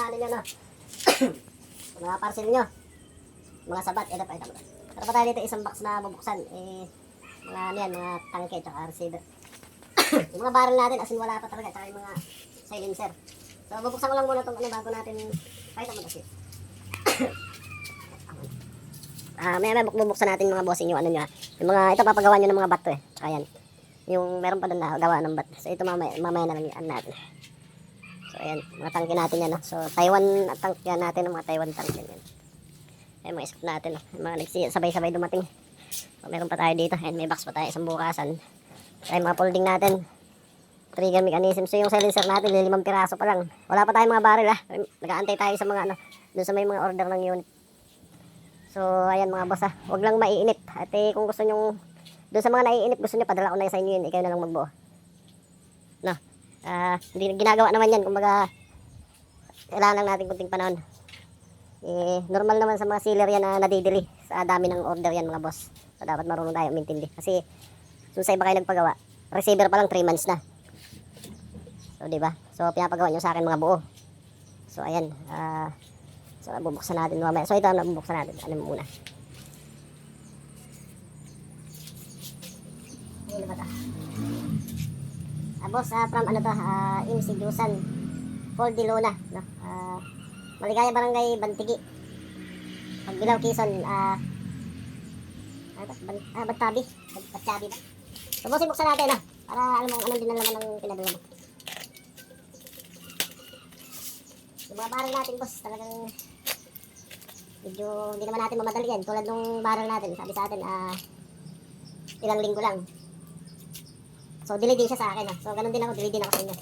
ano nyo, no? Mga parcel nyo. Mga sabat. Ito pa. Meron pa tayo dito isang box na bubuksan. Mga ano yan, mga tangke tsaka receiver. Yung mga barrel natin, as in wala pa talaga. Tsaka yung mga silencer. So, bubuksan ko lang muna itong ano bago natin. Kahit naman kasi. May bubuksan natin mga bossing yung ano nyo. Yung mga, ito papagawa nyo ng mga bat to Tsaka yan. Yung meron pa doon na gawa ng bat. So, ito mamaya na lang yan natin. So, ayan. Mga tangke natin yan. So, Taiwan tank yan natin. Mga Taiwan tank yan. Ayan, mga scoop natin. Mga sabay-sabay dumating. So, meron pa tayo dito. Ayan, may box pa tayo. Isang bukasan. Ayan, mga folding natin. Trigger mechanism. So, yung silencer natin, 5 piraso pa lang. Wala pa tayong mga barrel Nag-aantay tayo sa mga ano, doon sa may mga order ng unit. So, ayan mga boss huwag lang maiinit. At kung gusto nyo, doon sa mga naiinit, gusto nyo, padala ko na sa inyo yun. Ikaw na lang magbuo. No. Ginagawa naman yan. Kumbaga, kailangan lang natin kunting panahon. Normal naman sa mga sealer yan na nadidili. Sa dami ng order yan mga boss. So, dapat marunong tayo umintindi. Kasi, kung sa iba kayo nagpagawa, receiver pa lang 3 months na. So, diba? So, pinapagawa nyo sa akin mga buo. So, ayan. So, bubuksan natin mamaya. So, ito ang bubuksan natin. Ano muna? Ano ba ito? Boss, from ano to? MC Dusan. Paul Dilona. No? Maligaya Barangay Bantigi. Pagbilaw Quezon. Bantabi. Bantabi ba? So, boss, buksan natin. Para alam mo anong din ang laman ng pinadala mo. Yung mga barrel natin boss talagang medyo hindi naman natin mamadali yan tulad nung barrel natin sabi sa atin ilang linggo lang. So delay din siya sa akin so ganun din ako, delay din ako sa inyo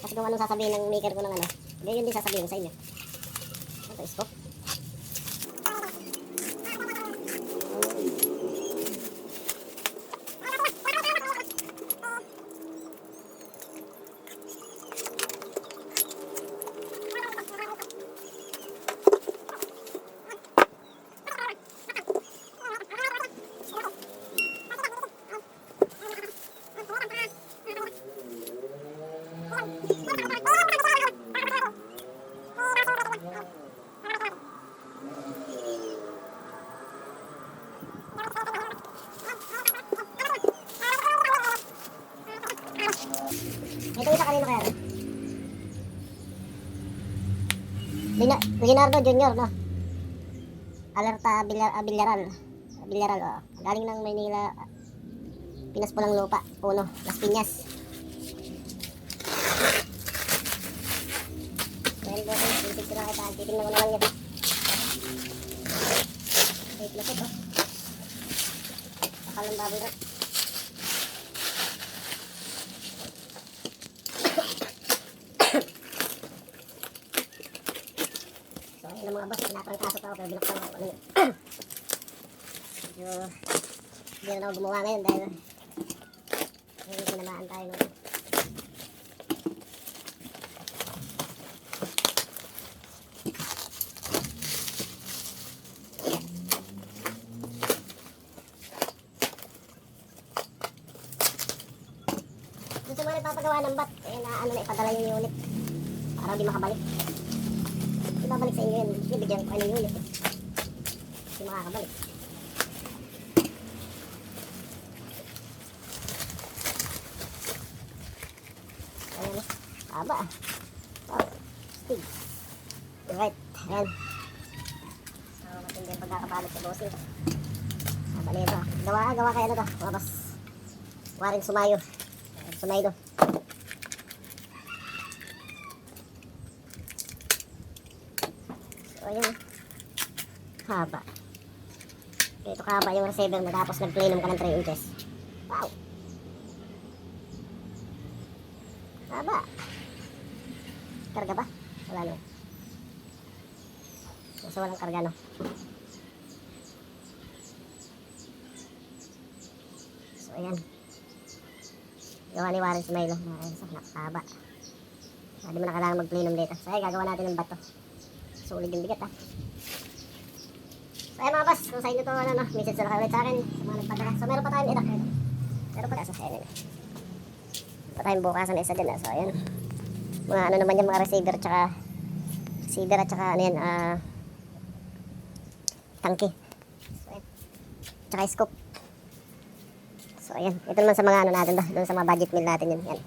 kasi kung anong sasabihin ng maker ko ng ano ganyan din sasabihin sa inyo. Ito scope. Ito isa kanino kaya? Leonardo Junior, no? Alerta Villaral, galing ng Maynila, Pinas Pulang Lupa, Puno, Las Piñas. Dahil doon, isip ko na kita, titignan ko na lang yan. Wait na po, Akalang baboy na. Ng mga boss, pinaprangkaso pa ako pero binuksan ako ano yun. Medyo hindi na ako gumawa ngayon dahil tinamaan tayo nung doon sa mga nagpapagawa ng bat na ipadala yung unit para di makabalik. Babalik sa inyo yan. Bigyan ko kayo ng unit. Hindi makakabalik. Ayan o. Haba Wow. Stig. Alright. Ayan. So, matindi yung pagkakabalot sa bossing. Haba na ito. Gawa kayo na ito. Mabas. Waring sumayo. Sumaydo. So, ayun. Haba. Ito kahaba yung receiver mo tapos nag-plenum ka ng 3 inches. Wow! Haba. Karga ba? Wala na. So, walang karga, no? So, ayan. Gawa ni Warren Sumaylo. Nakahaba. Hindi mo na kailangan mag-plenum dito. So, ay, gagawa natin ng bato. Sulit yung bigat So ayan mga boss, kung sa inyo ito message na kayo ulit sa akin sa mga nagpadala. So meron pa tayong ito. Meron pa tayo sa ayan. Meron pa tayong bukasan isa dyan So ayan. Mga ano naman yung mga receiver tsaka receiver at saka ano yan, tangke. So, ayan. Tsaka scoop. So ayan, ito naman sa mga ano natin ba, doon sa mga budget meal natin yun. Yan.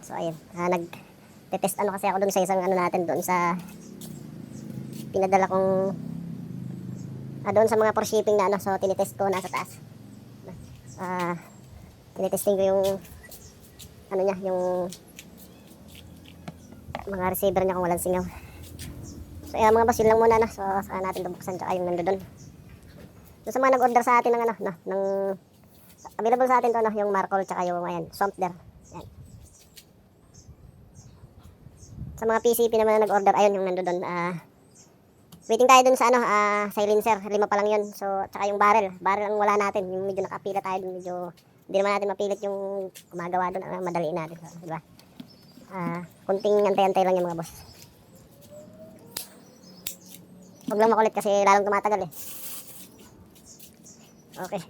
So ayan, nag-test ano kasi ako doon sa isang ano natin doon sa pinadala kong doon sa mga for shipping na ano, so tinitest ko nasa taas. Tinitesting ko yung ano niya, yung mga receiver niya kung walang singaw. So ayan mga boss, yun lang muna na. So saan natin bubuksan tsaka yung nandoon. Doon sa mga nag-order sa atin ng ano, no, ng available sa atin to no, yung Marcol tsaka yung ayan, Swampder. Ayan. Sa mga PCP naman na nag-order, ayun yung nandoon. Waiting tayo dun sa ano, silencer, 5 pa lang yun. So, tsaka yung barrel ang wala natin. Yung medyo nakapila tayo dun, medyo hindi naman natin mapilit yung gumagawa dun, madaliin natin. So, diba? Kunting antay-antay lang yung mga boss. Huwag lang makulit kasi lalong tumatagal eh. Okay.